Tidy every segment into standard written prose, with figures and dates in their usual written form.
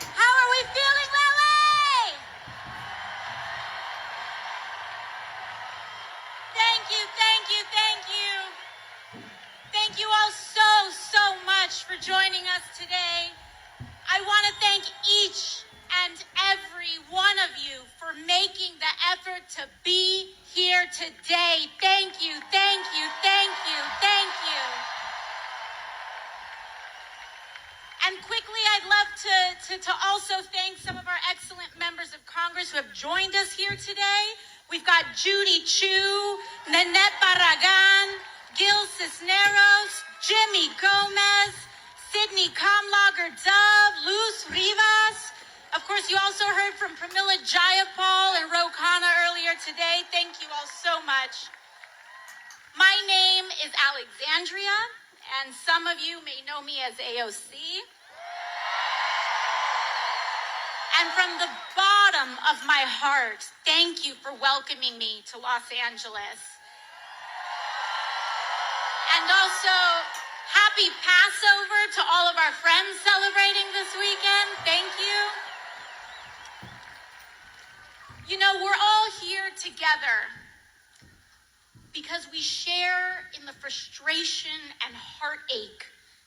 How are we feeling, LA? Thank you, thank you, thank you. Thank you all so much for joining us today. I want to thank each and every one of you for making the effort to be here today. Thank you, thank you, thank you, thank you. And quickly, I'd love to also thank some of our excellent members of Congress who have joined us here today. We've got Judy Chu, Nanette Barragan, Gil Cisneros, Jimmy Gomez, Sydney Kamlager-Dove, Luz Rivas. Of course, you also heard from Pramila Jayapal and Ro Khanna earlier today. Thank you all so much. My name is Alexandria, and some of you may know me as AOC. And from the bottom of my heart, thank you for welcoming me to Los Angeles. And also, happy Passover to all of our friends celebrating this weekend. Thank you. You know, we're all here together because we share in the frustration and heartache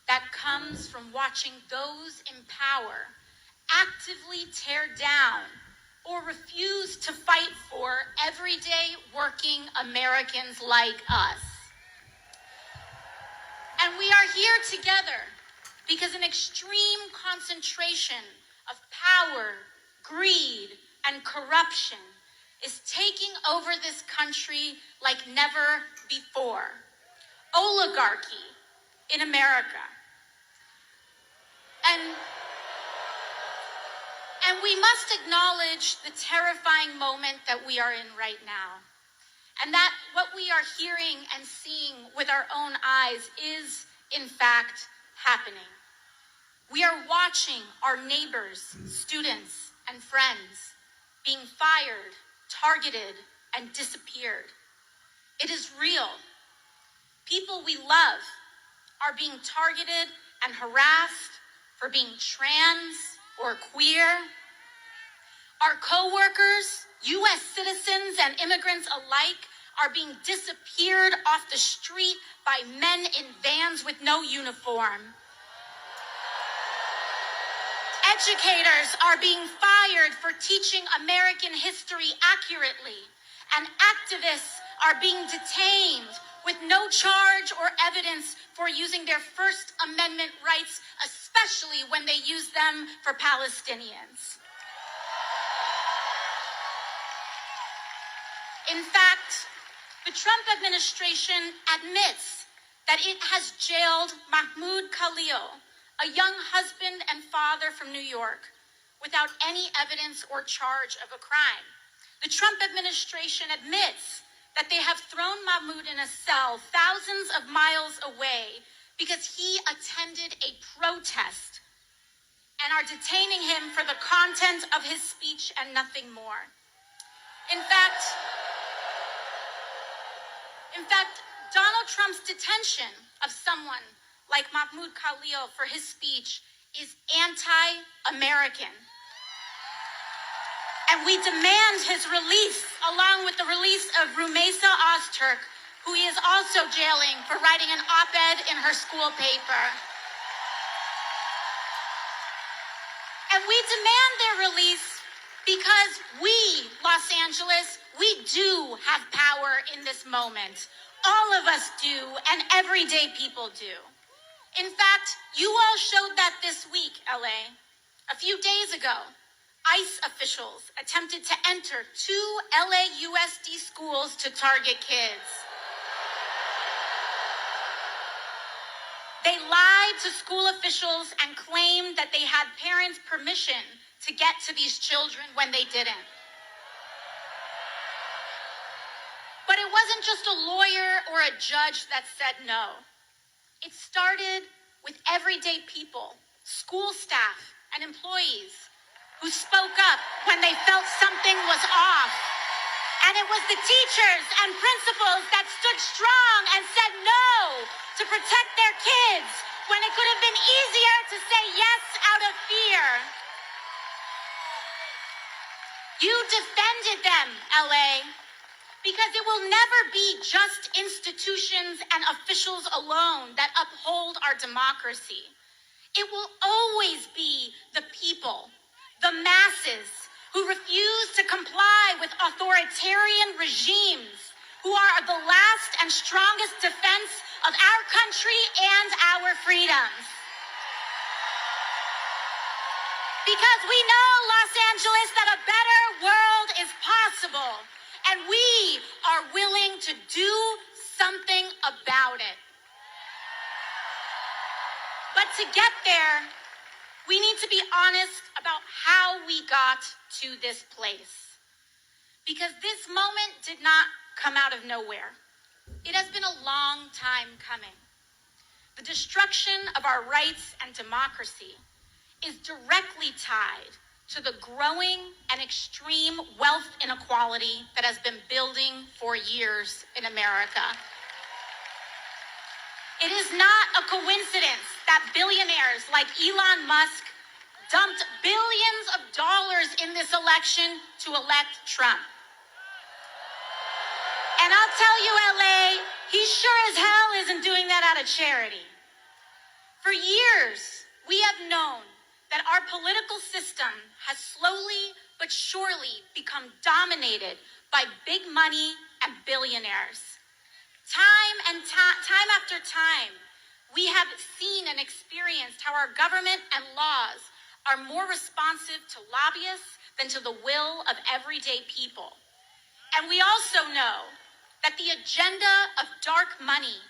that comes from watching those in power actively tear down or refuse to fight for everyday working Americans like us. And we are here together because an extreme concentration of power, greed, and corruption is taking over this country like never before. Oligarchy in America. And we must acknowledge the terrifying moment that we are in right now. And that what we are hearing and seeing with our own eyes is, in fact, happening. We are watching our neighbors, students, and friends being fired, targeted, and disappeared. It is real. People we love are being targeted and harassed for being trans or queer. Our co-workers, U.S. citizens and immigrants alike, are being disappeared off the street by men in vans with no uniform. Educators are being fired for teaching American history accurately, and activists are being detained with no charge or evidence for using their First Amendment rights, especially when they use them for Palestinians. In fact, the Trump administration admits that it has jailed Mahmoud Khalil, a young husband and father from New York, without any evidence or charge of a crime. The Trump administration admits that they have thrown Mahmoud in a cell thousands of miles away because he attended a protest and are detaining him for the content of his speech and nothing more. In fact, Donald Trump's detention of someone like Mahmoud Khalil for his speech is anti-American. And we demand his release, along with the release of Rumeisa Ozturk, who he is also jailing for writing an op-ed in her school paper. And we demand their release because we, Los Angeles, we do have power in this moment. All of us do, and everyday people do. In fact, you all showed that this week, LA. A few days ago, ICE officials attempted to enter 2 LAUSD schools to target kids. They lied to school officials and claimed that they had parents' permission to get to these children when they didn't. But it wasn't just a lawyer or a judge that said no. It started with everyday people, school staff, and employees who spoke up when they felt something was off. And it was the teachers and principals that stood strong and said no to protect their kids when it could have been easier to say yes out of fear. You defended them, LA, because it will never be just institutions and officials alone that uphold our democracy. It will always be the people, the masses, who refuse to comply with authoritarian regimes, who are the last and strongest defense of our country and our freedoms. Because we know, Los Angeles, that a better world is possible, and we are willing to do something about it. But to get there, we need to be honest about how we got to this place. Because this moment did not come out of nowhere. It has been a long time coming. The destruction of our rights and democracy is directly tied to the growing and extreme wealth inequality that has been building for years in America. It is not a coincidence that billionaires like Elon Musk dumped billions of dollars in this election to elect Trump. And I'll tell you, LA, he sure as hell isn't doing that out of charity. For years, we have known that our political system has slowly but surely become dominated by big money and billionaires. Time after time, we have seen and experienced how our government and laws are more responsive to lobbyists than to the will of everyday people. And we also know that the agenda of dark money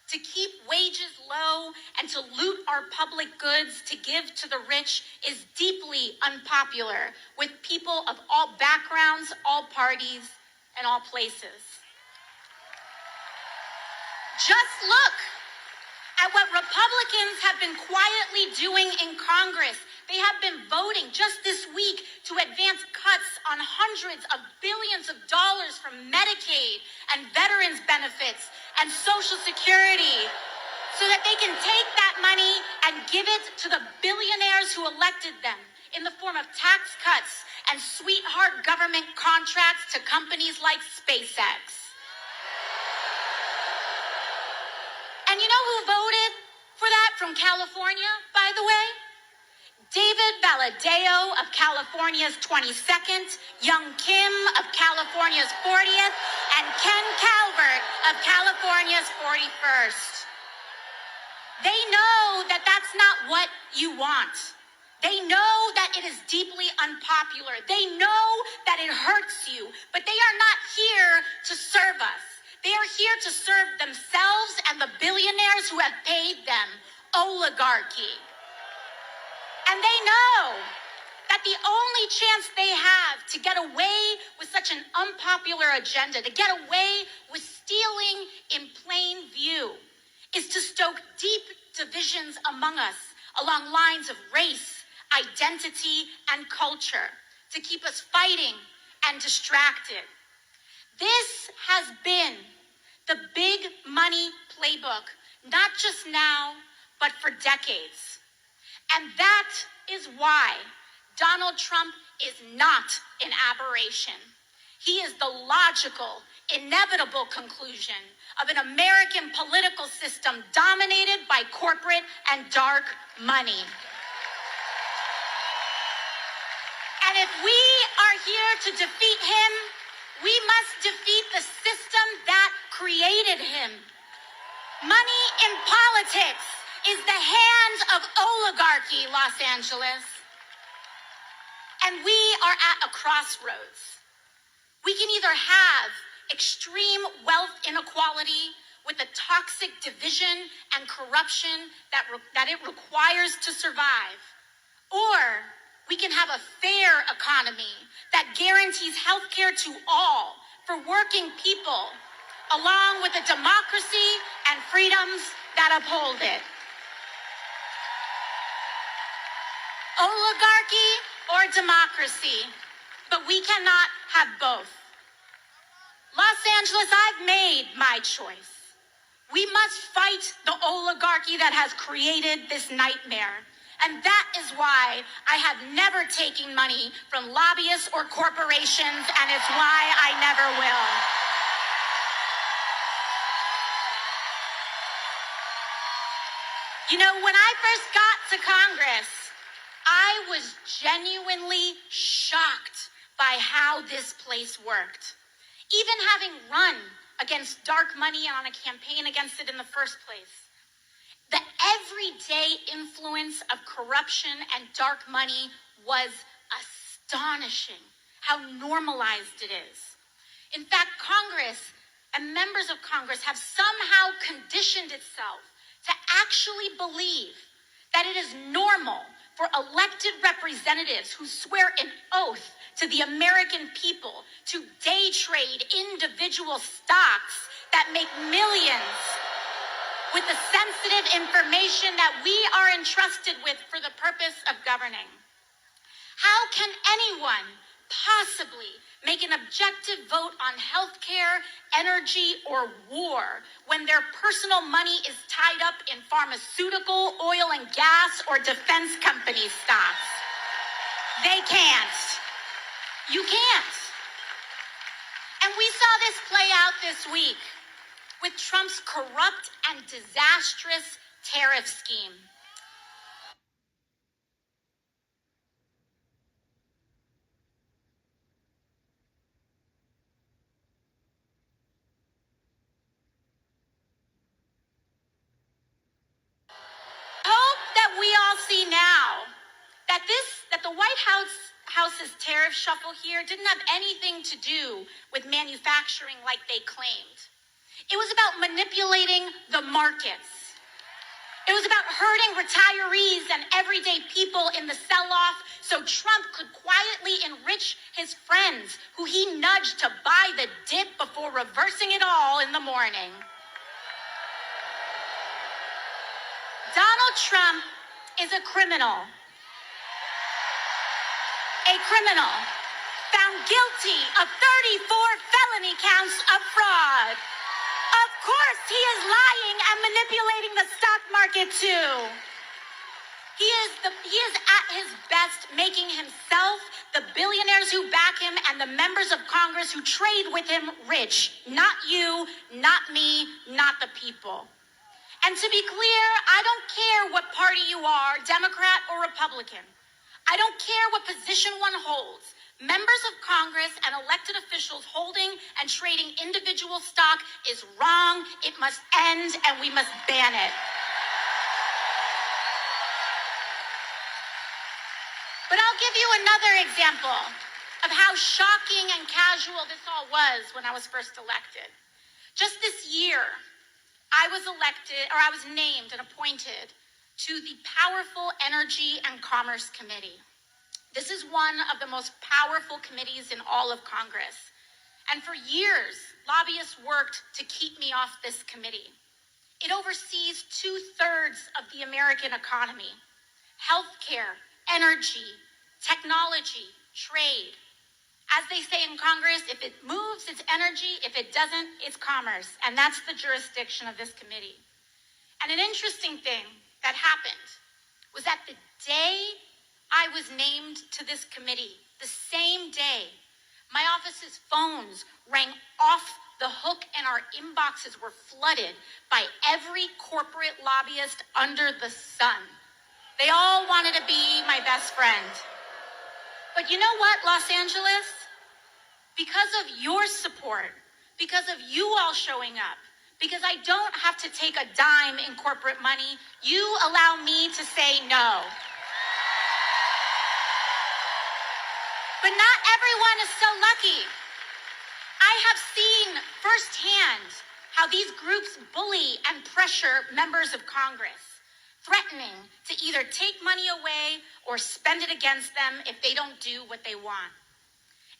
to keep wages low and to loot our public goods to give to the rich is deeply unpopular with people of all backgrounds, all parties, and all places. Just look at what Republicans have been quietly doing in Congress. They have been voting just this week to advance cuts on hundreds of billions of dollars from Medicaid and veterans benefits and Social Security so that they can take that money and give it to the billionaires who elected them in the form of tax cuts and sweetheart government contracts to companies like SpaceX. And you know who voted for that from California, by the way? David Valadao of California's 22nd, Young Kim of California's 40th, and Ken Calvert of California's 41st. They know that that's not what you want. They know that it is deeply unpopular. They know that it hurts you, but they are not here to serve us. They are here to serve themselves and the billionaires who have paid them, oligarchy. And they know that the only chance they have to get away with such an unpopular agenda, to get away with stealing in plain view, is to stoke deep divisions among us along lines of race, identity, and culture, to keep us fighting and distracted. This has been the big money playbook, not just now, but for decades. And that is why Donald Trump is not an aberration. He is the logical, inevitable conclusion of an American political system dominated by corporate and dark money. And if we are here to defeat him, we must defeat the system that created him. Money in politics is the hands of oligarchy, Los Angeles. And we are at a crossroads. We can either have extreme wealth inequality with the toxic division and corruption that it requires to survive, or we can have a fair economy that guarantees health care to all for working people, along with a democracy and freedoms that uphold it. Oligarchy or democracy, but we cannot have both. Los Angeles, I've made my choice. We must fight the oligarchy that has created this nightmare. And that is why I have never taken money from lobbyists or corporations, and it's why I never will. You know, when I first got to Congress, I was genuinely shocked by how this place worked. Even having run against dark money and on a campaign against it in the first place. The everyday influence of corruption and dark money was astonishing, how normalized it is. In fact, Congress and members of Congress have somehow conditioned itself to actually believe that it is normal for elected representatives who swear an oath to the American people to day trade individual stocks that make millions with the sensitive information that we are entrusted with for the purpose of governing. How can anyone possibly make an objective vote on healthcare, energy, or war when their personal money is tied up in pharmaceutical, oil and gas, or defense company stocks? They can't. You can't. And we saw this play out this week with Trump's corrupt and disastrous tariff scheme. Hope that we all see now that the White House's tariff shuffle here didn't have anything to do with manufacturing like they claimed. It was about manipulating the markets. It was about hurting retirees and everyday people in the sell-off so Trump could quietly enrich his friends who he nudged to buy the dip before reversing it all in the morning. Donald Trump is a criminal. A criminal found guilty of 34 felony counts of fraud. Of course, he is lying and manipulating the stock market too. He is at his best making himself, the billionaires who back him, and the members of Congress who trade with him rich. Not you, not me, not the people. And to be clear, I don't care what party you are, Democrat or Republican. I don't care what position one holds. Members of Congress and elected officials holding and trading individual stock is wrong. It must end, and we must ban it. But I'll give you another example of how shocking and casual this all was when I was first elected. Just this year, I was named and appointed to the powerful Energy and Commerce Committee. This is one of the most powerful committees in all of Congress. And for years, lobbyists worked to keep me off this committee. It oversees 2/3 of the American economy: healthcare, energy, technology, trade. As they say in Congress, if it moves, it's energy. If it doesn't, it's commerce. And that's the jurisdiction of this committee. And an interesting thing that happened was that the day I was named to this committee, the same day, my office's phones rang off the hook and our inboxes were flooded by every corporate lobbyist under the sun. They all wanted to be my best friend. But you know what, Los Angeles? Because of your support, because of you all showing up, because I don't have to take a dime in corporate money, you allow me to say no. But not everyone is so lucky. I have seen firsthand how these groups bully and pressure members of Congress, threatening to either take money away or spend it against them if they don't do what they want.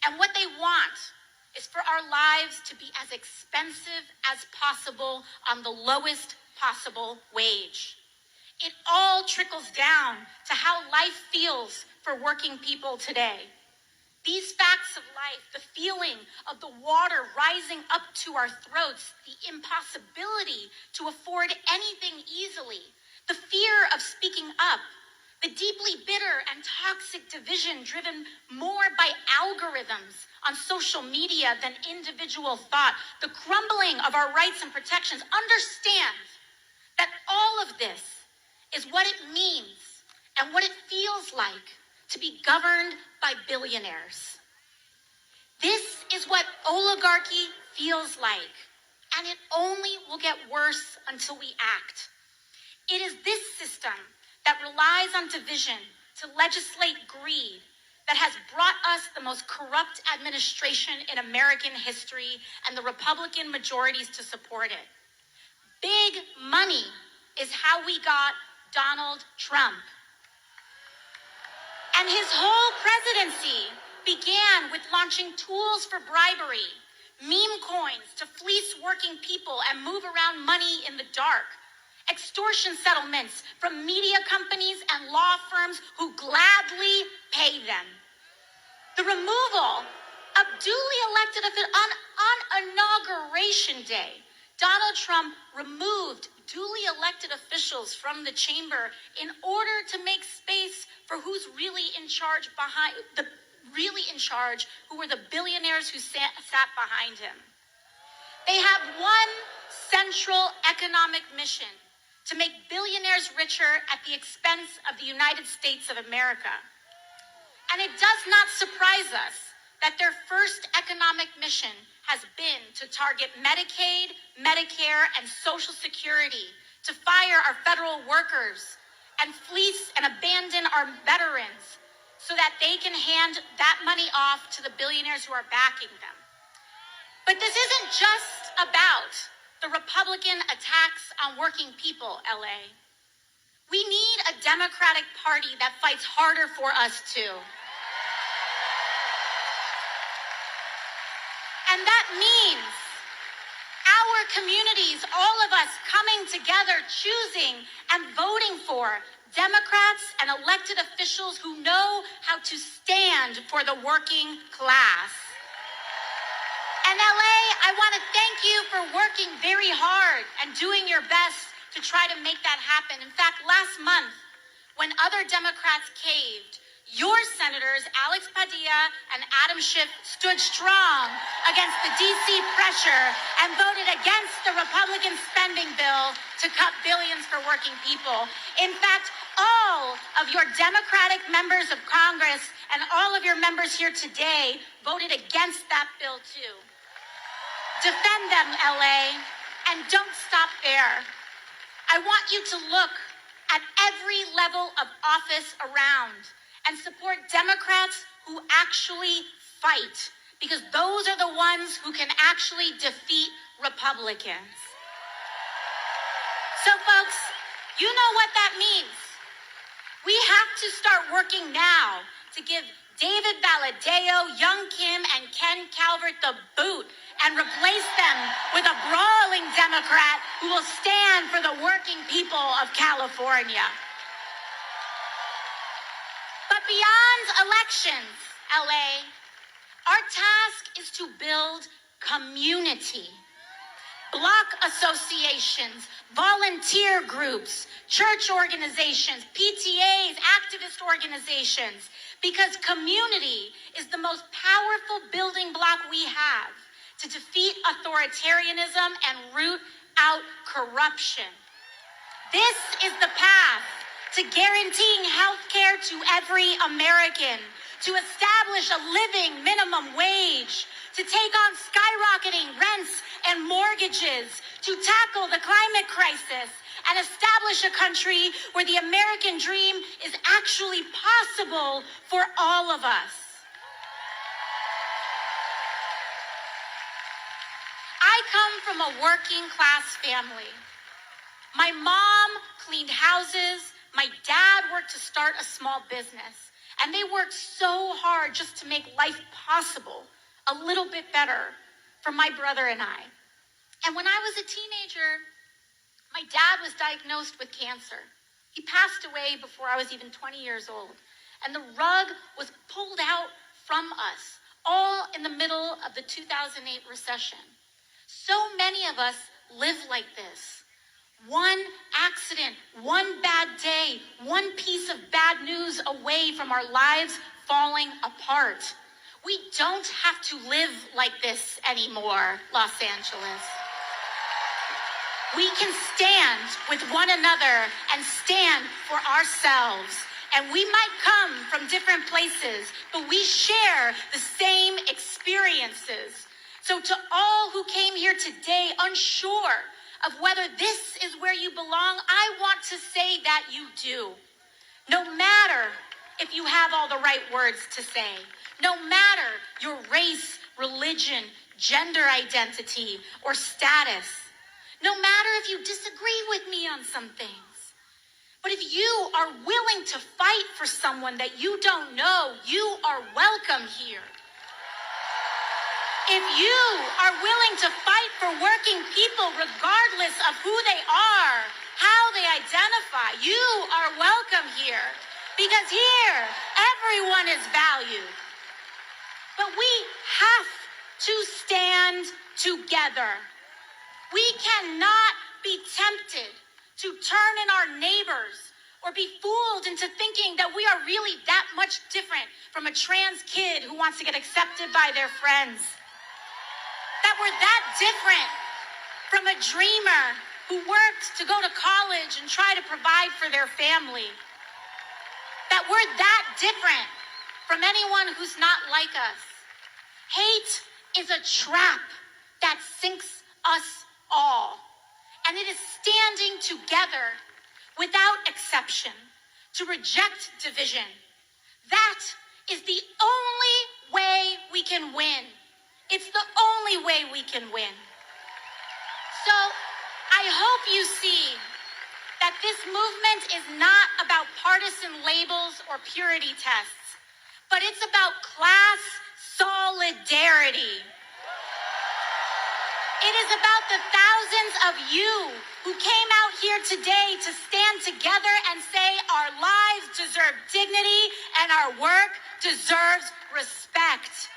And what they want is for our lives to be as expensive as possible on the lowest possible wage. It all trickles down to how life feels for working people today. These facts of life, the feeling of the water rising up to our throats, the impossibility to afford anything easily, the fear of speaking up, the deeply bitter and toxic division driven more by algorithms on social media than individual thought, the crumbling of our rights and protections. Understand that all of this is what it means and what it feels like to be governed by billionaires. This is what oligarchy feels like, and it only will get worse until we act. It is this system that relies on division to legislate greed that has brought us the most corrupt administration in American history and the Republican majorities to support it. Big money is how we got Donald Trump. And his whole presidency began with launching tools for bribery, meme coins to fleece working people and move around money in the dark, extortion settlements from media companies and law firms who gladly pay them. The removal of duly elected officials on Inauguration Day. Donald Trump removed duly elected officials from the chamber in order to make space for who's really in charge who were the billionaires who sat behind him. They have one central economic mission: to make billionaires richer at the expense of the United States of America. And it does not surprise us that their first economic mission has been to target Medicaid, Medicare, and Social Security, to fire our federal workers, and fleece and abandon our veterans so that they can hand that money off to the billionaires who are backing them. But this isn't just about the Republican attacks on working people, LA. We need a Democratic Party that fights harder for us too. And that means our communities, all of us coming together, choosing and voting for Democrats and elected officials who know how to stand for the working class. And LA, I want to thank you for working very hard and doing your best to try to make that happen. In fact, last month, when other Democrats caved, your senators, Alex Padilla and Adam Schiff, stood strong against the DC pressure and voted against the Republican spending bill to cut billions for working people. In fact, all of your Democratic members of Congress and all of your members here today voted against that bill too. Defend them, LA, and don't stop there. I want you to look at every level of office around and support Democrats who actually fight, because those are the ones who can actually defeat Republicans. So folks, you know what that means. We have to start working now to give David Valadao, Young Kim, and Ken Calvert the boot and replace them with a brawling Democrat who will stand for the working people of California. But beyond elections, LA, our task is to build community. Block associations, volunteer groups, church organizations, PTAs, activist organizations, because community is the most powerful building block we have to defeat authoritarianism and root out corruption. This is the path to guaranteeing health care to every American, to establish a living minimum wage, to take on skyrocketing rents and mortgages, to tackle the climate crisis, and establish a country where the American dream is actually possible for all of us. I come from a working class family. My mom cleaned houses, my dad worked to start a small business, and they worked so hard just to make life possible a little bit better for my brother and I. And when I was a teenager, my dad was diagnosed with cancer. He passed away before I was even 20 years old. And the rug was pulled out from us, all in the middle of the 2008 recession. So many of us live like this. One accident, one bad day, one piece of bad news away from our lives falling apart. We don't have to live like this anymore, Los Angeles. We can stand with one another and stand for ourselves. And we might come from different places, but we share the same experiences. So to all who came here today unsure of whether this is where you belong, I want to say that you do. No matter if you have all the right words to say, no matter your race, religion, gender identity, or status, no matter if you disagree with me on some things, but if you are willing to fight for someone that you don't know, you are welcome here. If you are willing to fight for working people regardless of who they are, how they identify, you are welcome here. Because here, everyone is valued. But we have to stand together. We cannot be tempted to turn in our neighbors or be fooled into thinking that we are really that much different from a trans kid who wants to get accepted by their friends. That we're that different from a dreamer who worked to go to college and try to provide for their family. That we're that different from anyone who's not like us. Hate is a trap that sinks us all. And it is standing together without exception to reject division. That is the only way we can win. It's the only way we can win. So I hope you see that this movement is not about partisan labels or purity tests, but it's about class solidarity. It is about the thousands of you who came out here today to stand together and say our lives deserve dignity and our work deserves respect.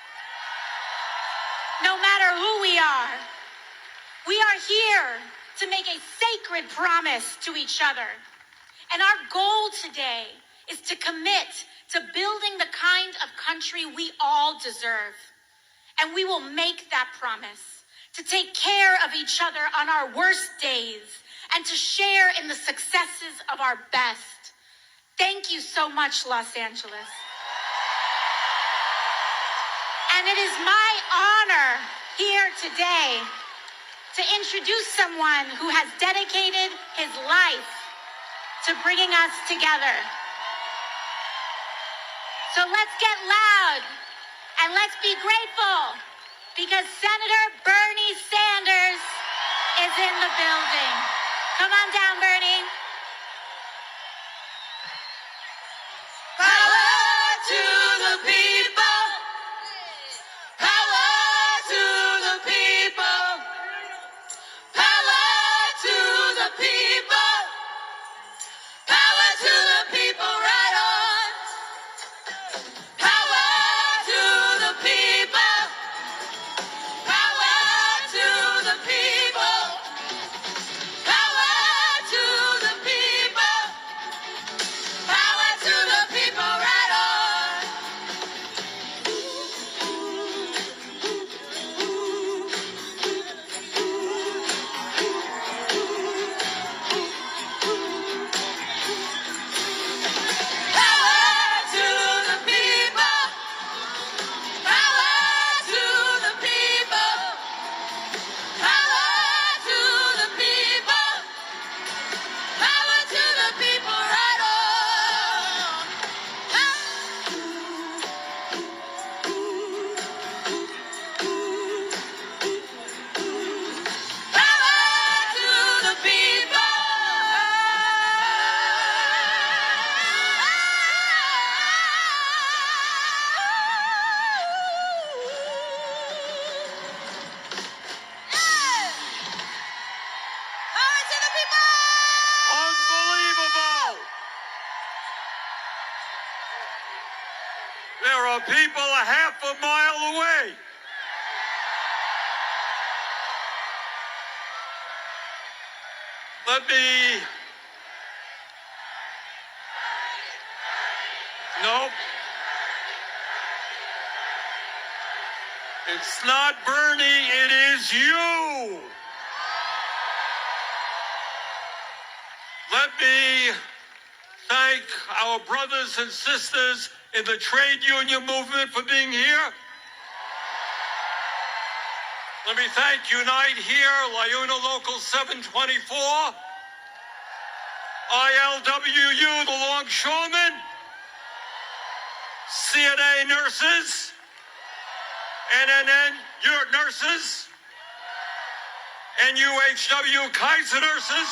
No matter who we are here to make a sacred promise to each other. And our goal today is to commit to building the kind of country we all deserve. And we will make that promise. To take care of each other on our worst days, and to share in the successes of our best. Thank you so much, Los Angeles. And it is my honor here today to introduce someone who has dedicated his life to bringing us together. So let's get loud and let's be grateful, because Senator Bernie Sanders is in the building. Come on down, Bernie. Power to the people. Power to the people. Power to the people. Power to the people, right on. Power to the people. Power to the people. Power to our people a half a mile away. Let me... Nope. It's not Bernie, it is you. Let me thank our brothers and sisters in the trade union movement for being here. Let me thank Unite Here, Liuna Local 724, ILWU, the Longshoremen, CNA nurses, NNN nurses, NUHW Kaiser nurses,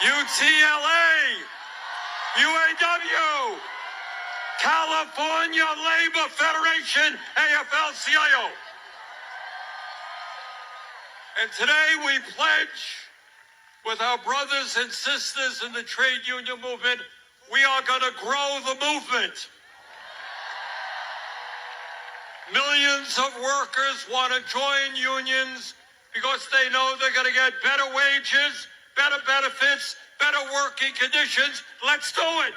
UTLA, UAW, California Labor Federation, AFL-CIO. And today we pledge with our brothers and sisters in the trade union movement, we are going to grow the movement. Millions of workers want to join unions because they know they're going to get better wages, better benefits, better working conditions. Let's do it.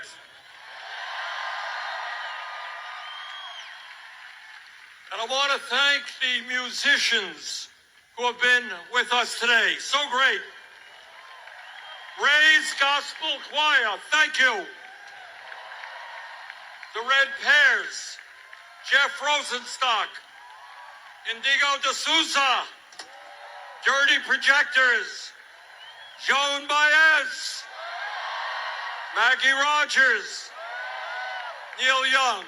And I want to thank the musicians who have been with us today. So great. Ray's Gospel Choir, thank you. The Red Pears, Jeff Rosenstock, Indigo D'Souza, Dirty Projectors, Joan Baez, Maggie Rogers, Neil Young.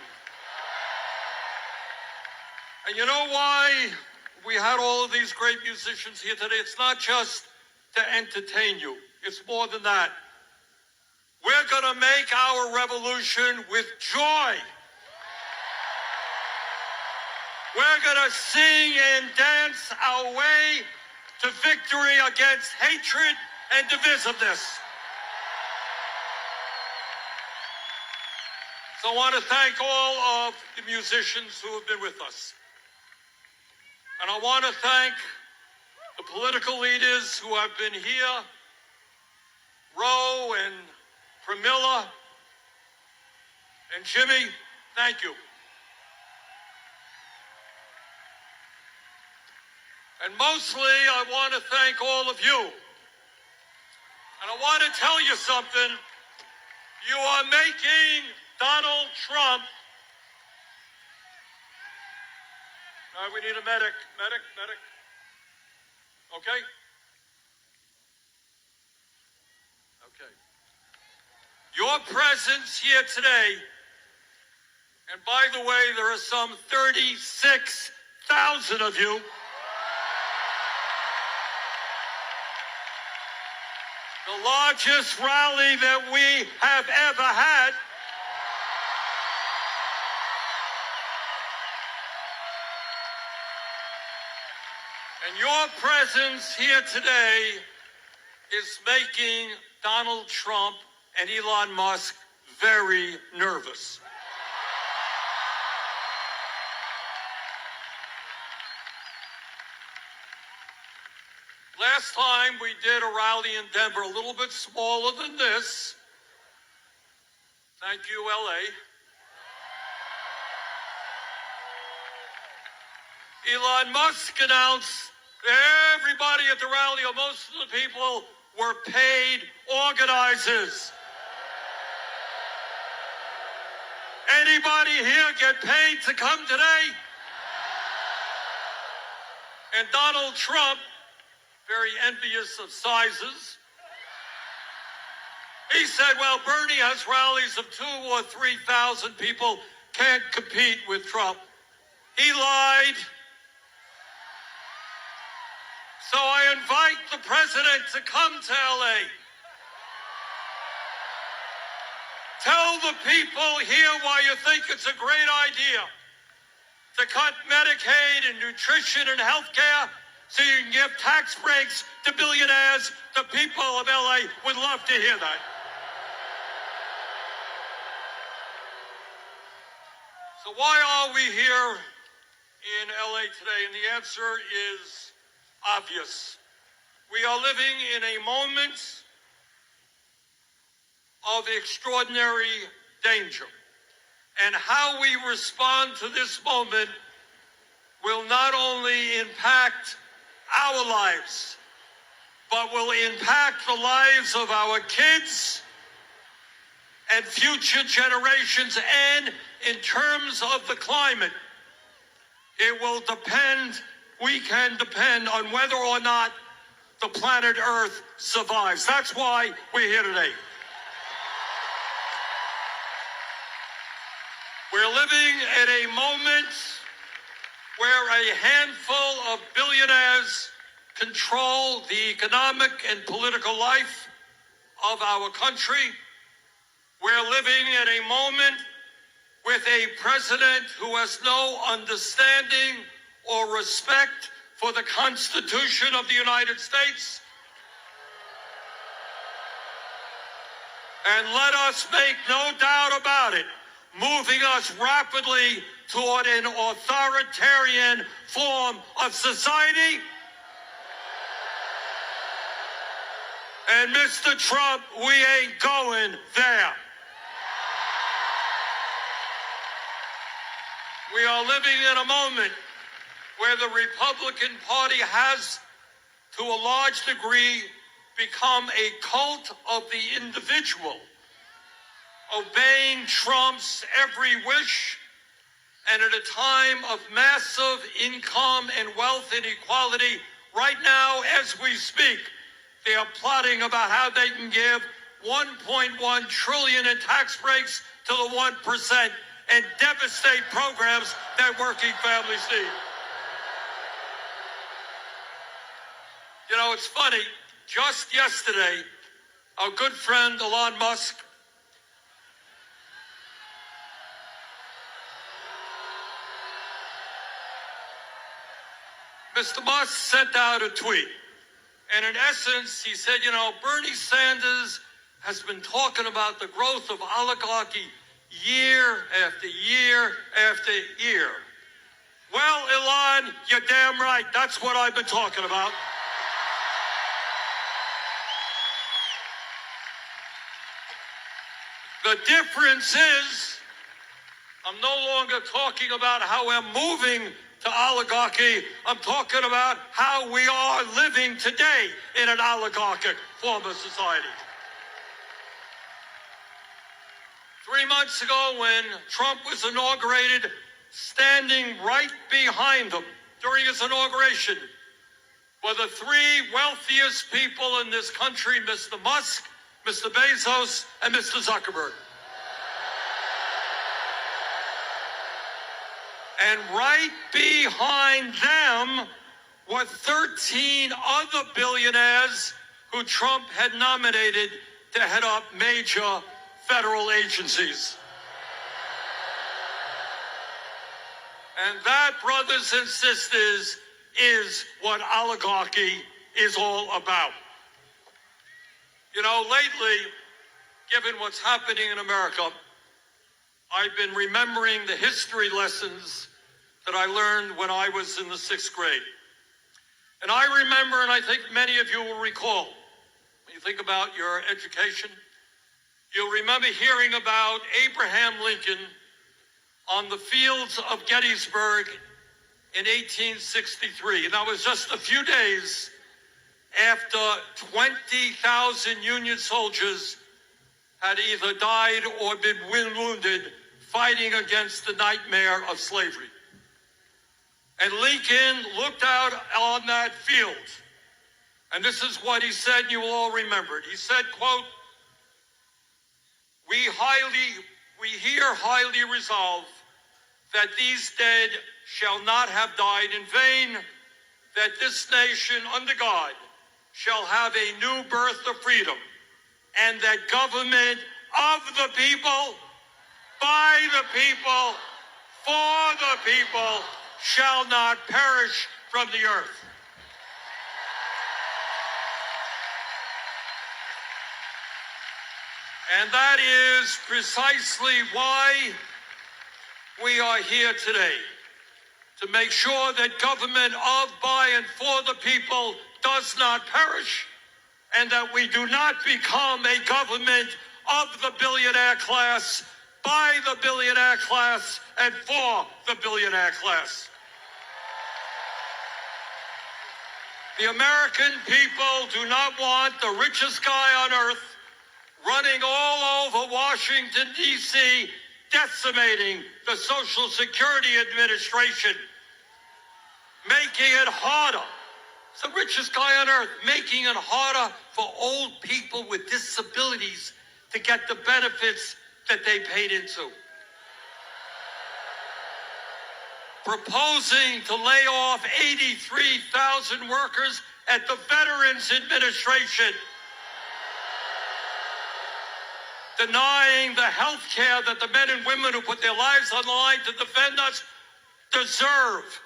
And you know why we had all of these great musicians here today? It's not just to entertain you. It's more than that. We're going to make our revolution with joy. We're going to sing and dance our way to victory against hatred and divisiveness. So I want to thank all of the musicians who have been with us. And I want to thank the political leaders who have been here, Roe and Pramila and Jimmy, thank you. And mostly, I want to thank all of you. And I want to tell you something. You are making Donald Trump. All right, we need a medic. Medic. Okay? Okay. Your presence here today, and by the way, there are some 36,000 of you. The largest rally that we have ever had. And your presence here today is making Donald Trump and Elon Musk very nervous. Last time we did a rally in Denver, a little bit smaller than this. Thank you, LA. Elon Musk announced everybody at the rally, or most of the people, were paid organizers. Anybody here get paid to come today? And Donald Trump, very envious of sizes, he said, well, Bernie has rallies of 2,000 or 3,000 people, can't compete with Trump. He lied. So I invite the president to come to LA. Tell the people here why you think it's a great idea to cut Medicaid and nutrition and health care so you can give tax breaks to billionaires. The people of LA would love to hear that. So why are we here in LA today? And the answer is obvious. We are living in a moment of extraordinary danger. And how we respond to this moment will not only impact our lives, but will impact the lives of our kids and future generations. And in terms of the climate, it will depend, we can depend on whether or not the planet Earth survives. That's why we're here today. We're living at a moment where a handful of billionaires control the economic and political life of our country. We're living at a moment with a president who has no understanding or respect for the Constitution of the United States. And let us make no doubt about it, moving us rapidly toward an authoritarian form of society. And Mr. Trump, we ain't going there. We are living in a moment where the Republican Party has, to a large degree, become a cult of the individual, obeying Trump's every wish. And at a time of massive income and wealth inequality, right now as we speak, they are plotting about how they can give $1.1 trillion in tax breaks to the 1% and devastate programs that working families need. You know, it's funny, just yesterday, our good friend Elon Musk Mr. Musk sent out a tweet. And in essence, he said, you know, Bernie Sanders has been talking about the growth of oligarchy year after year after year. Well, Elon, you're damn right. That's what I've been talking about. The difference is, I'm no longer talking about how we're moving to oligarchy. I'm talking about how we are living today in an oligarchic form of society. 3 months ago, when Trump was inaugurated, standing right behind him during his inauguration were the three wealthiest people in this country, Mr. Musk, Mr. Bezos, and Mr. Zuckerberg. And right behind them were 13 other billionaires who Trump had nominated to head up major federal agencies. And that, brothers and sisters, is what oligarchy is all about. You know, lately, given what's happening in America, I've been remembering the history lessons that I learned when I was in the 6th grade. And I remember, and I think many of you will recall, when you think about your education, you'll remember hearing about Abraham Lincoln on the fields of Gettysburg in 1863. And that was just a few days after 20,000 Union soldiers had either died or been wounded fighting against the nightmare of slavery. And Lincoln looked out on that field, and this is what he said, and you will all remember it. He said, quote, we here highly resolve that these dead shall not have died in vain, that this nation under God shall have a new birth of freedom, and that government of the people, by the people, for the people, shall not perish from the earth. And that is precisely why we are here today to make sure that government of, by, and for the people does not perish, and that we do not become a government of the billionaire class, by the billionaire class, and for the billionaire class. The American people do not want the richest guy on earth running all over Washington, D.C., decimating the Social Security Administration, making it harder. It's the richest guy on earth, making it harder for old people with disabilities to get the benefits that they paid into. Proposing to lay off 83,000 workers at the Veterans Administration. Denying the health care that the men and women who put their lives on the line to defend us deserve.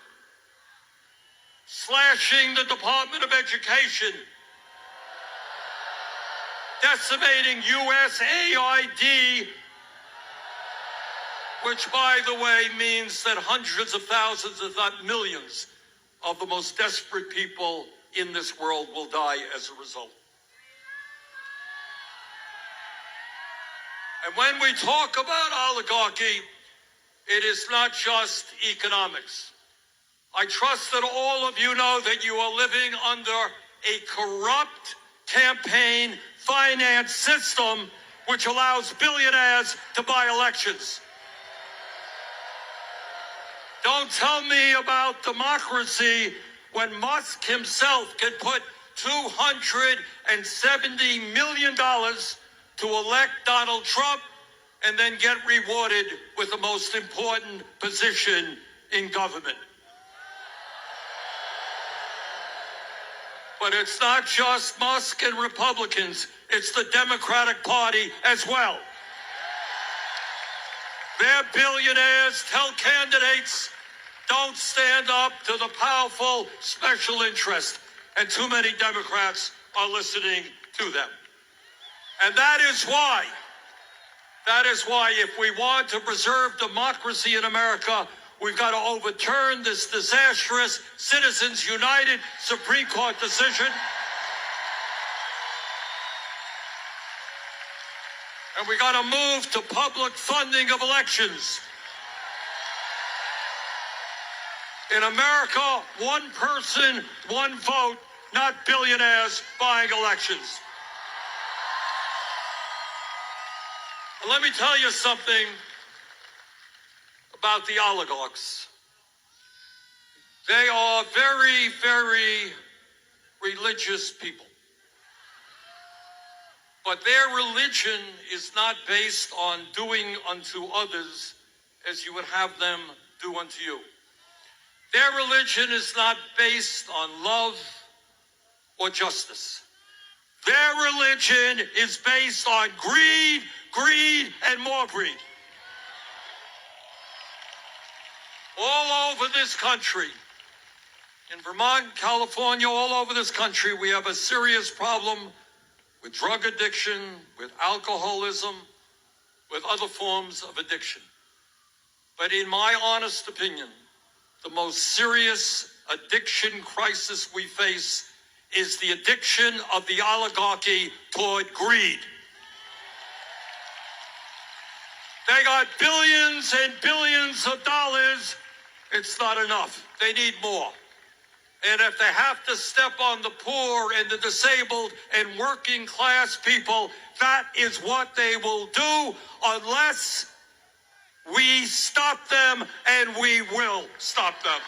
Slashing the Department of Education. Decimating USAID, which, by the way, means that hundreds of thousands, if not millions, of the most desperate people in this world will die as a result. And when we talk about oligarchy, it is not just economics. I trust that all of you know that you are living under a corrupt campaign finance system which allows billionaires to buy elections. Don't tell me about democracy when Musk himself can put $270 million to elect Donald Trump and then get rewarded with the most important position in government. But it's not just Musk and Republicans, it's the Democratic Party as well. Their billionaires tell candidates, don't stand up to the powerful special interest. And too many Democrats are listening to them. And that is why if we want to preserve democracy in America, we've got to overturn this disastrous Citizens United Supreme Court decision. And we got to move to public funding of elections. In America, one person, one vote, not billionaires buying elections. And let me tell you something about the oligarchs. They are very, very religious people. But their religion is not based on doing unto others as you would have them do unto you. Their religion is not based on love or justice. Their religion is based on greed, greed, and more greed. All over this country, in Vermont, California, all over this country, we have a serious problem with drug addiction, with alcoholism, with other forms of addiction. But in my honest opinion, the most serious addiction crisis we face is the addiction of the oligarchy toward greed. They got billions and billions of dollars. It's not enough. They need more. And if they have to step on the poor and the disabled and working class people, that is what they will do unless we stop them, and we will stop them.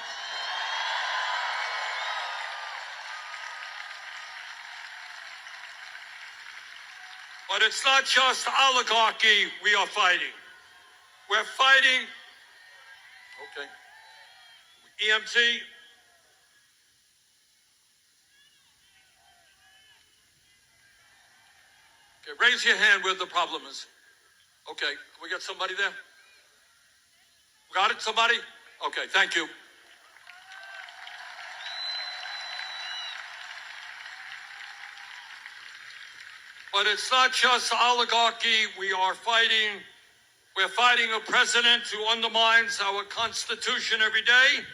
But it's not just oligarchy we are fighting. We're fighting, okay, EMT. Okay, raise your hand where the problem is. Okay, can we get somebody there? Got it, somebody? Okay, thank you. But it's not just oligarchy we are fighting. We're fighting a president who undermines our Constitution every day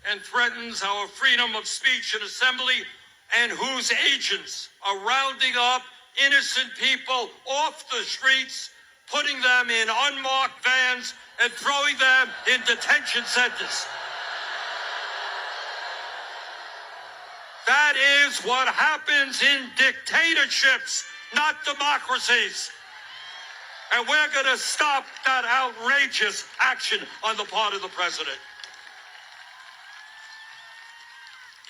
and threatens our freedom of speech and assembly, and whose agents are rounding up innocent people off the streets, putting them in unmarked vans and throwing them in detention centers. That is what happens in dictatorships, not democracies. And we're going to stop that outrageous action on the part of the president.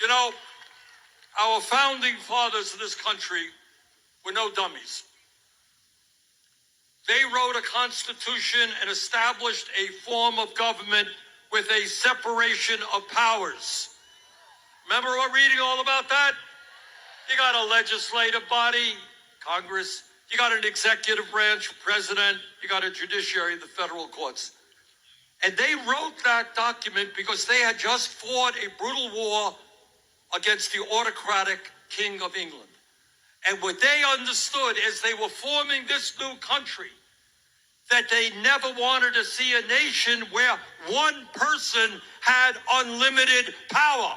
You know, our founding fathers of this country were no dummies. They wrote a constitution and established a form of government with a separation of powers. Remember what reading all about that? You got a legislative body, Congress. You got an executive branch, president. You got a judiciary, the federal courts. And they wrote that document because they had just fought a brutal war against the autocratic King of England. And what they understood as they were forming this new country, that they never wanted to see a nation where one person had unlimited power.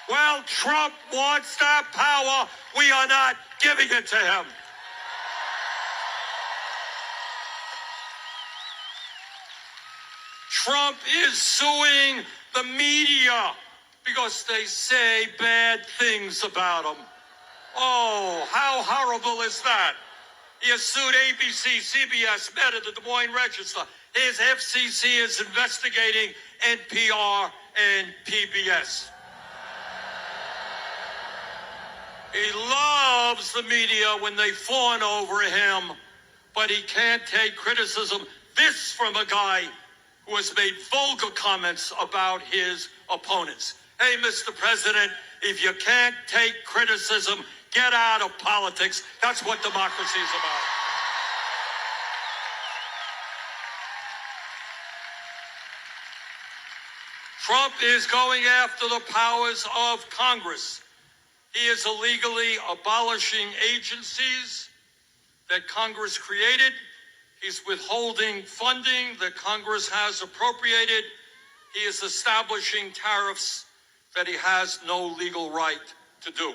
Well, Trump wants that power. We are not giving it to him. Trump is suing the media because they say bad things about him. Oh, how horrible is that? He has sued ABC, CBS, Meta, the Des Moines Register. His FCC is investigating NPR and PBS. He loves the media when they fawn over him, but he can't take criticism. This from a guy who has made vulgar comments about his opponents. Hey, Mr. President, if you can't take criticism, get out of politics. That's what democracy is about. Trump is going after the powers of Congress. He is illegally abolishing agencies that Congress created. He's withholding funding that Congress has appropriated. He is establishing tariffs that he has no legal right to do.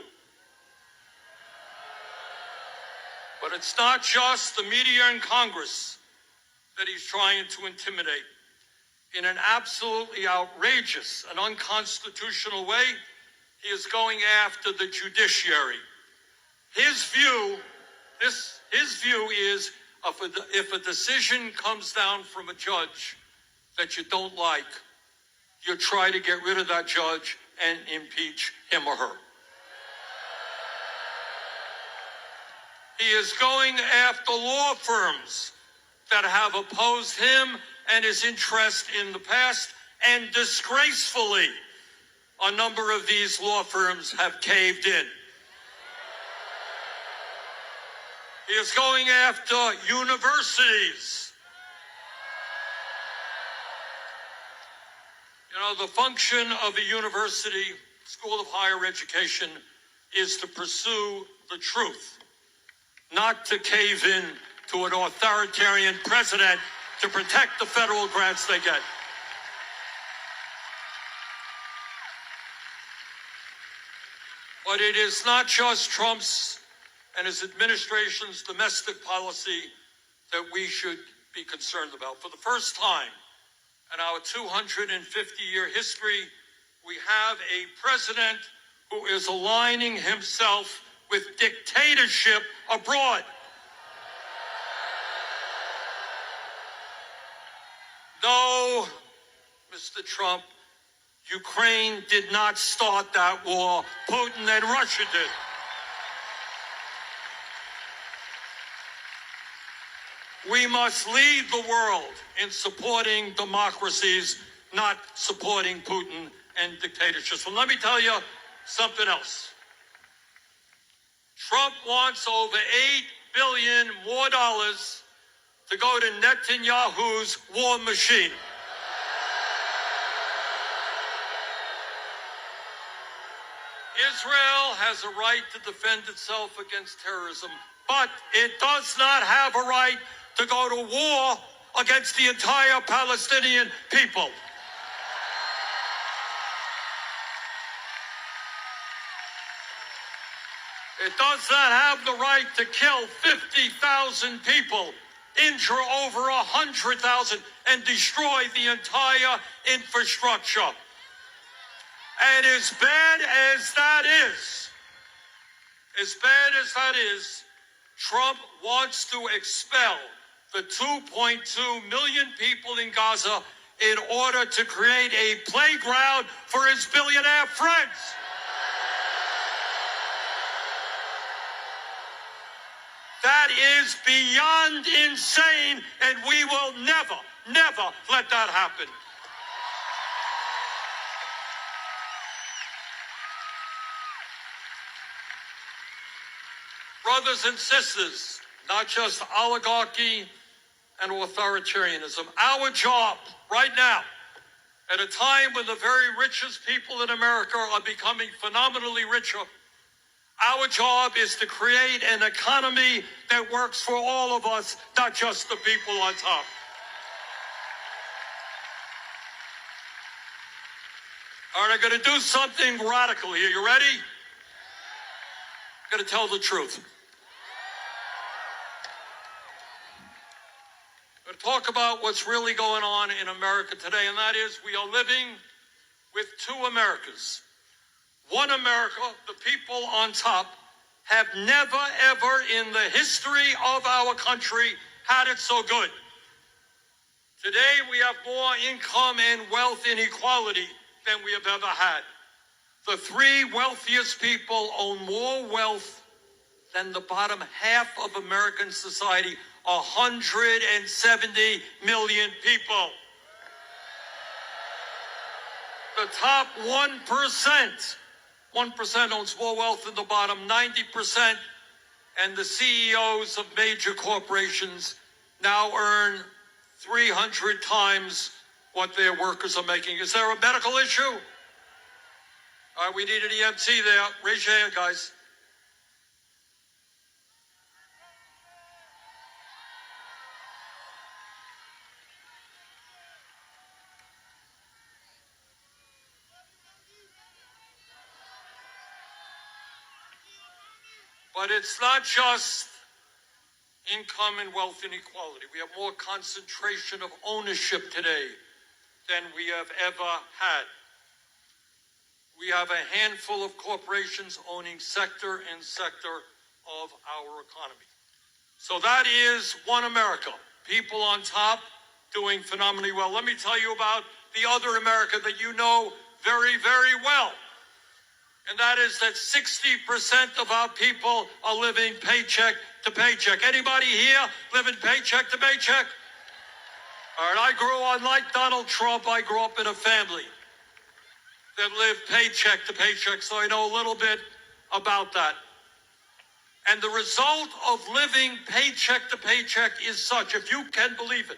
But it's not just the media and Congress that he's trying to intimidate. In an absolutely outrageous and unconstitutional way, he is going after the judiciary. His view is if a decision comes down from a judge that you don't like, you try to get rid of that judge and impeach him or her. He is going after law firms that have opposed him and his interest in the past, and disgracefully, a number of these law firms have caved in. He is going after universities. You know, the function of a university, school of higher education, is to pursue the truth, not to cave in to an authoritarian president to protect the federal grants they get. But it is not just Trump's and his administration's domestic policy that we should be concerned about. For the first time in our 250-year history, we have a president who is aligning himself with dictatorship abroad. No, Mr. Trump, Ukraine did not start that war. Putin and Russia did. We must lead the world in supporting democracies, not supporting Putin and dictatorships. So let me tell you something else. Trump wants over $8 billion more dollars to go to Netanyahu's war machine. Israel has a right to defend itself against terrorism, but it does not have a right to go to war against the entire Palestinian people. It does not have the right to kill 50,000 people, injure over 100,000, and destroy the entire infrastructure. And as bad as that is, Trump wants to expel the 2.2 million people in Gaza in order to create a playground for his billionaire friends. That is beyond insane, and we will never, never let that happen. Brothers and sisters, not just oligarchy and authoritarianism. Our job right now, at a time when the very richest people in America are becoming phenomenally richer, our job is to create an economy that works for all of us, not just the people on top. All right, I'm going to do something radical here. You ready? I'm going to tell the truth. I'm going to talk about what's really going on in America today, and that is we are living with two Americas. One America, the people on top, have never, ever in the history of our country had it so good. Today, we have more income and wealth inequality than we have ever had. The three wealthiest people own more wealth than the bottom half of American society, 170 million people. The top 1%. 1% owns more wealth than the bottom 90%, and the CEOs of major corporations now earn 300 times what their workers are making. Is there a medical issue? All right, we need an EMT there. Raise your hand, guys. But it's not just income and wealth inequality. We have more concentration of ownership today than we have ever had. We have a handful of corporations owning sector and sector of our economy. So that is one America. People on top doing phenomenally well. Let me tell you about the other America that you know very, very well. And that is that 60% of our people are living paycheck to paycheck. Anybody here living paycheck to paycheck? All right, I grew up, like Donald Trump, I grew up in a family that lived paycheck to paycheck, so I know a little bit about that. And the result of living paycheck to paycheck is such, if you can believe it,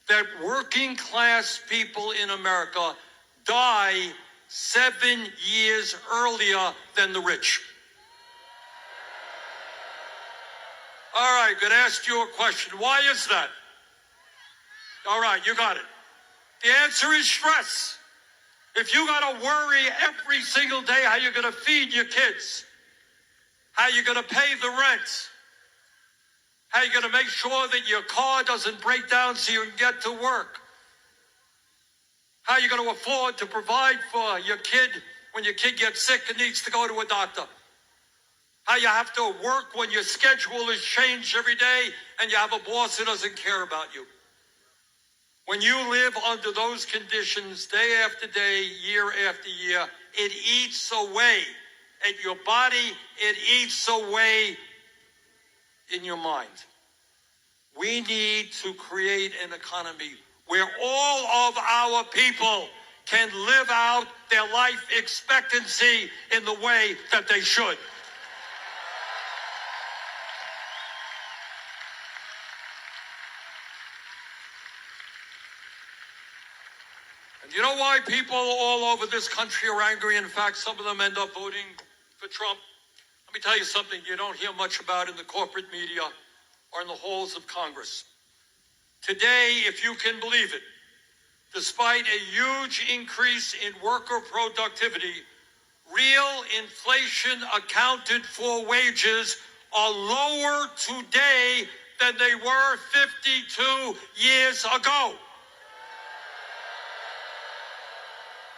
that working class people in America die 7 years earlier than the rich. All right, going to ask you a question. Why is that? All right, you got it. The answer is stress. If you got to worry every single day how you're going to feed your kids, how you're going to pay the rent, how you're going to make sure that your car doesn't break down so you can get to work, how you're going to afford to provide for your kid when your kid gets sick and needs to go to a doctor, how you have to work when your schedule is changed every day and you have a boss who doesn't care about you. When you live under those conditions day after day, year after year, it eats away at your body, it eats away in your mind. We need to create an economy where all of our people can live out their life expectancy in the way that they should. And you know why people all over this country are angry? In fact, some of them end up voting for Trump, let me tell you something you don't hear much about in the corporate media or in the halls of Congress. Today, if you can believe it, despite a huge increase in worker productivity, real inflation accounted for wages are lower today than they were 52 years ago.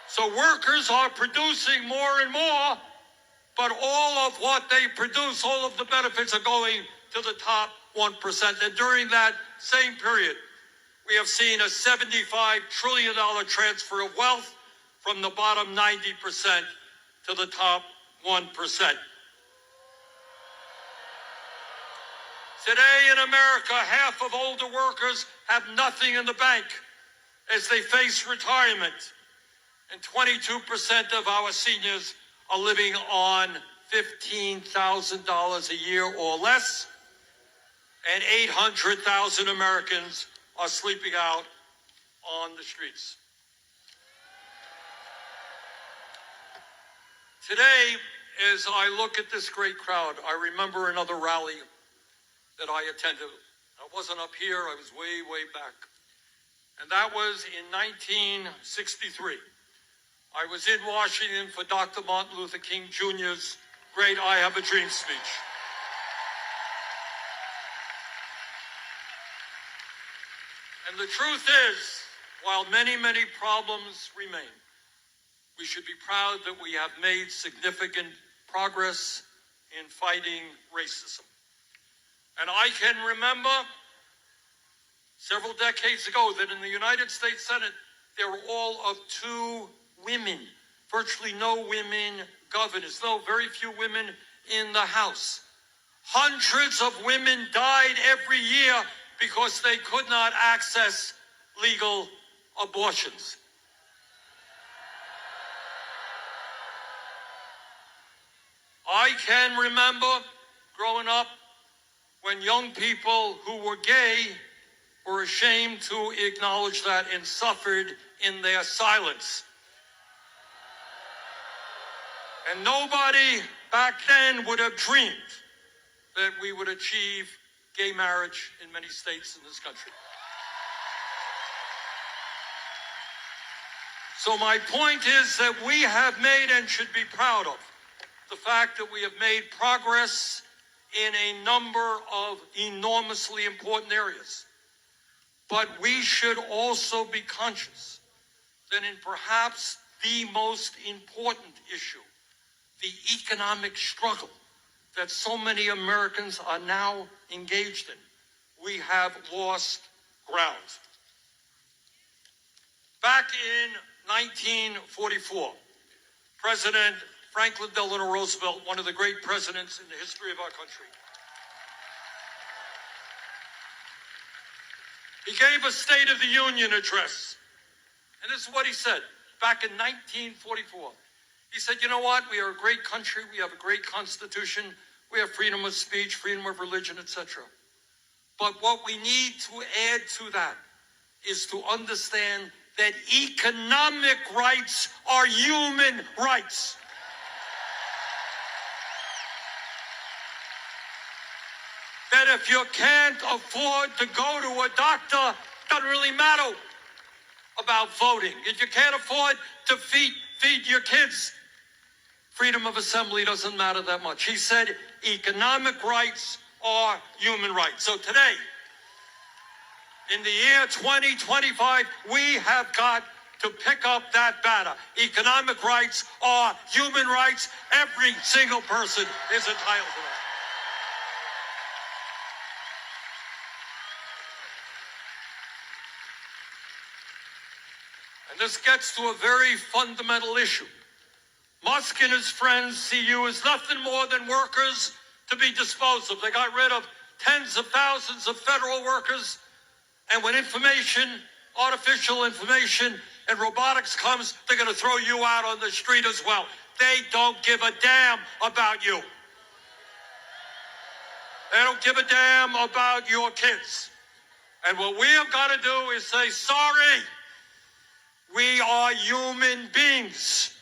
So workers are producing more and more, but all of what they produce, all of the benefits are going to the top 1%. And during that same period, we have seen a $75 trillion transfer of wealth from the bottom 90% to the top 1%. Today in America, half of older workers have nothing in the bank as they face retirement. And 22% of our seniors are living on $15,000 a year or less. And 800,000 Americans are sleeping out on the streets. Today, as I look at this great crowd, I remember another rally that I attended. I wasn't up here, I was way, way back. And that was in 1963. I was in Washington for Dr. Martin Luther King Jr.'s great I Have a Dream speech. And the truth is, while many, many problems remain, we should be proud that we have made significant progress in fighting racism. And I can remember several decades ago that in the United States Senate, there were all of 2 women, virtually no women governors, no, very few women in the House. Hundreds of women died every year because they could not access legal abortions. I can remember growing up when young people who were gay were ashamed to acknowledge that and suffered in their silence. And nobody back then would have dreamed that we would achieve gay marriage in many states in this country. So my point is that we have made and should be proud of the fact that we have made progress in a number of enormously important areas. But we should also be conscious that in perhaps the most important issue, the economic struggle that so many Americans are now engaged in, we have lost ground. Back in 1944, President Franklin Delano Roosevelt, one of the great presidents in the history of our country, he gave a State of the Union address. And this is what he said back in 1944. He said, you know what? We are a great country. We have a great constitution. We have freedom of speech, freedom of religion, etc. But what we need to add to that is to understand that economic rights are human rights. That if you can't afford to go to a doctor, doesn't really matter about voting. If you can't afford to feed your kids, freedom of assembly doesn't matter that much. He said economic rights are human rights. So today, in the year 2025, we have got to pick up that banner. Economic rights are human rights. Every single person is entitled to that. And this gets to a very fundamental issue. Musk and his friends see you as nothing more than workers to be disposed of. They got rid of tens of thousands of federal workers. And when artificial information and robotics comes, they're going to throw you out on the street as well. They don't give a damn about you. They don't give a damn about your kids. And what we have got to do is say, sorry, we are human beings.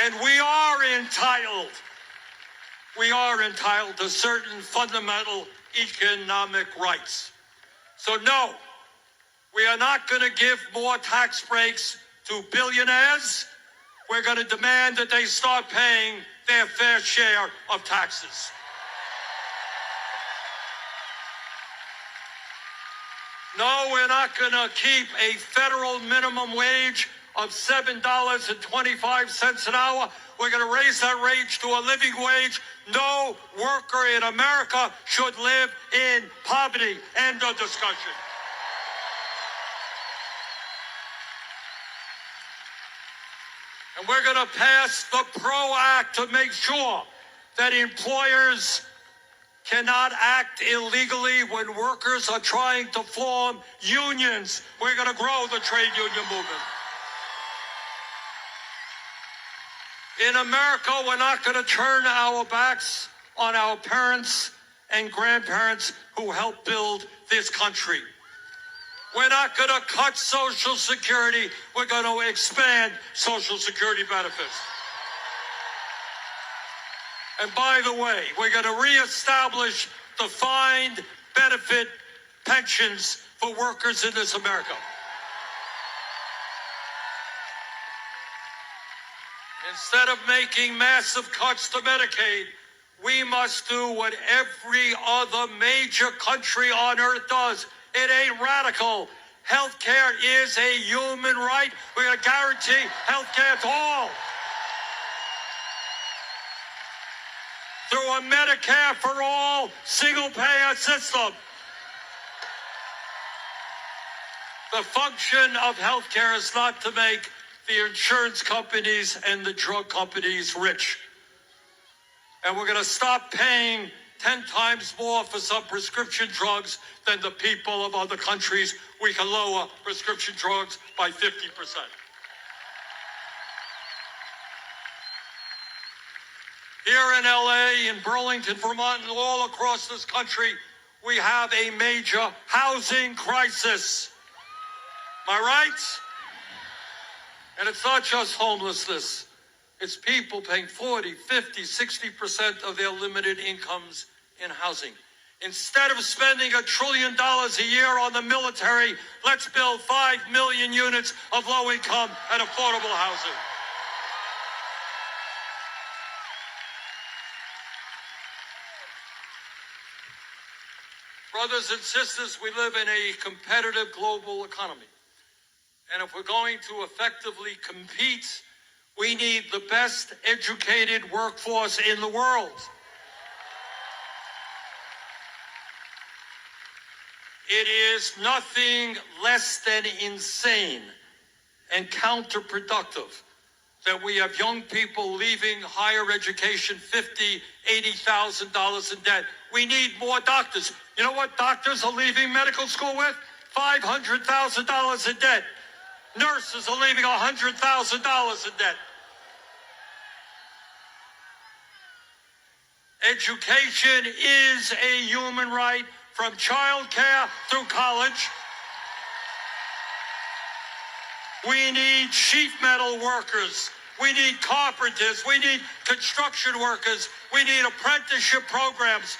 And we are entitled to certain fundamental economic rights. So no, we are not going to give more tax breaks to billionaires. We're going to demand that they start paying their fair share of taxes. No, we're not going to keep a federal minimum wage of $7.25 an hour. We're going to raise that wage to a living wage. No worker in America should live in poverty. End of discussion. And we're going to pass the PRO Act to make sure that employers cannot act illegally when workers are trying to form unions. We're going to grow the trade union movement. In America, we're not going to turn our backs on our parents and grandparents who helped build this country. We're not going to cut Social Security. We're going to expand Social Security benefits. And by the way, we're going to reestablish defined benefit pensions for workers in this America. Instead of making massive cuts to Medicaid, we must do what every other major country on earth does. It ain't radical. Health care is a human right. We're going to guarantee health care to all. Through a Medicare for all single-payer system. The function of health care is not to make the insurance companies and the drug companies rich. And we're going to stop paying 10 times more for some prescription drugs than the people of other countries. We can lower prescription drugs by 50%. Here in LA, in Burlington, Vermont, and all across this country, we have a major housing crisis. Am I right? And it's not just homelessness. It's people paying 40, 50, 60% of their limited incomes in housing. Instead of spending $1 trillion a year on the military, let's build 5 million units of low-income and affordable housing. Brothers and sisters, we live in a competitive global economy. And if we're going to effectively compete, we need the best educated workforce in the world. It is nothing less than insane and counterproductive that we have young people leaving higher education $50,000, $80,000 in debt. We need more doctors. You know what doctors are leaving medical school with? $500,000 in debt. Nurses are leaving $100,000 in debt. Education is a human right from child care through college. We need sheet metal workers. We need carpenters. We need construction workers. We need apprenticeship programs.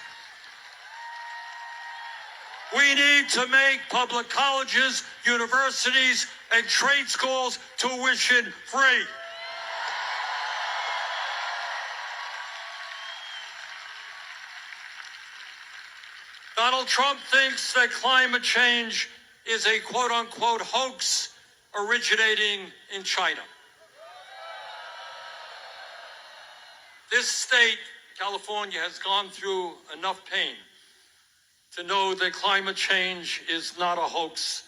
We need to make public colleges, universities, and trade schools tuition free. Donald Trump thinks that climate change is a quote-unquote hoax originating in China. This state, California, has gone through enough pain to know that climate change is not a hoax.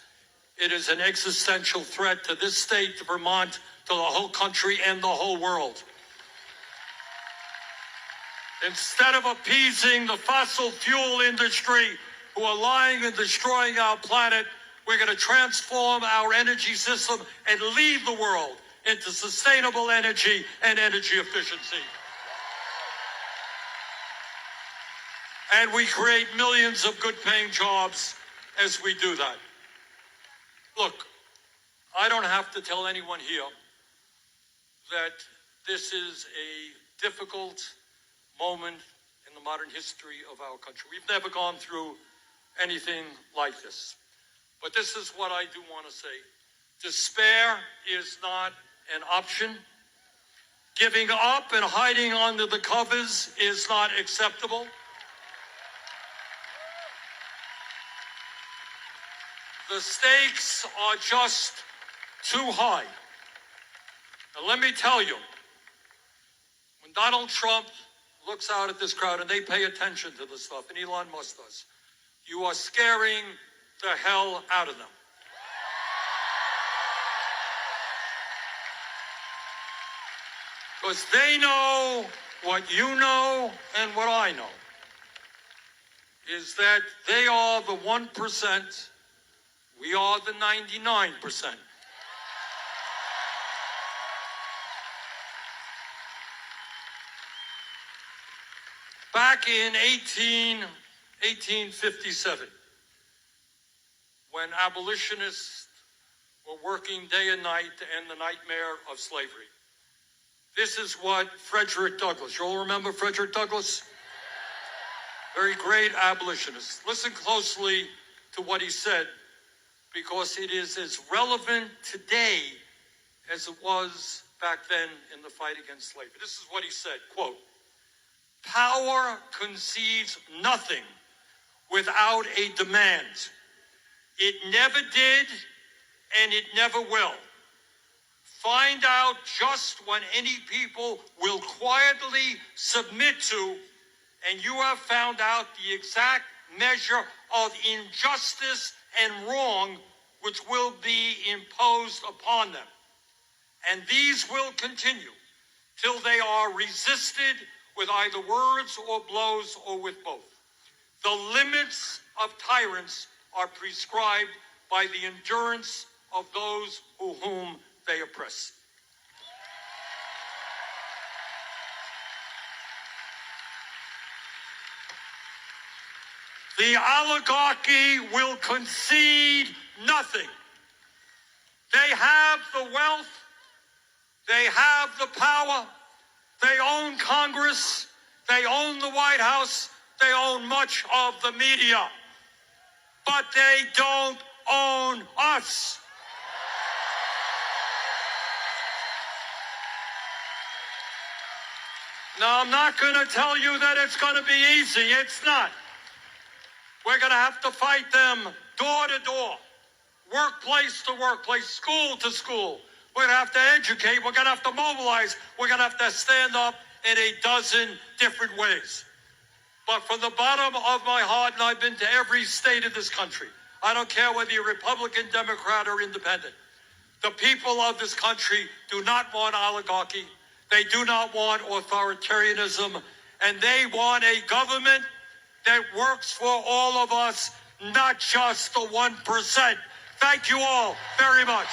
It is an existential threat to this state, to Vermont, to the whole country, and the whole world. Instead of appeasing the fossil fuel industry who are lying and destroying our planet, we're going to transform our energy system and lead the world into sustainable energy and energy efficiency. And we create millions of good-paying jobs as we do that. Look, I don't have to tell anyone here that This is a difficult moment in the modern history of our country. We've never gone through anything like this. But this is what I do want to say. Despair is not an option. Giving up and hiding under the covers is not acceptable. The stakes are just too high. And let me tell you, when Donald Trump looks out at this crowd and they pay attention to this stuff, and Elon Musk does, you are scaring the hell out of them. Because they know what you know and what I know, is that they are the 1%, we are the 99%. Back in 1857, when abolitionists were working day and night to end the nightmare of slavery, this is what Frederick Douglass, you all remember Frederick Douglass? Very great abolitionist. Listen closely to what he said, because it is as relevant today as it was back then in the fight against slavery. This is what he said, quote, "Power concedes nothing without a demand. It never did, and it never will. Find out just what any people will quietly submit to, and you have found out the exact measure of injustice and wrong which will be imposed upon them. And these will continue till they are resisted with either words or blows or with both. The limits of tyrants are prescribed by the endurance of those whom they oppress." The oligarchy will concede nothing. They have the wealth, they have the power, they own Congress, they own the White House, they own much of the media, but they don't own us. Now, I'm not going to tell you that it's going to be easy. It's not. We're going to have to fight them door to door, workplace to workplace, school to school. We're going to have to educate. We're going to have to mobilize. We're going to have to stand up in a dozen different ways. But from the bottom of my heart, and I've been to every state of this country, I don't care whether you're Republican, Democrat, or independent, the people of this country do not want oligarchy. They do not want authoritarianism, and they want a government that works for all of us, not just the 1%. Thank you all very much.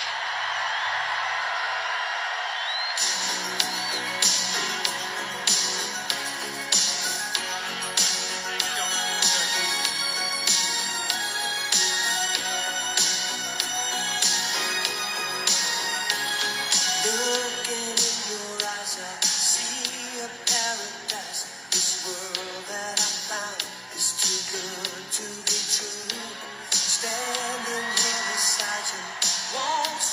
Looking in your eyes, I see a paradise. This world that I found is too good to be true. Standing here beside you, won't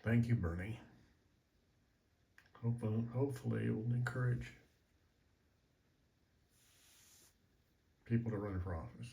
Thank you, Bernie. Hopefully it will encourage people to run for office.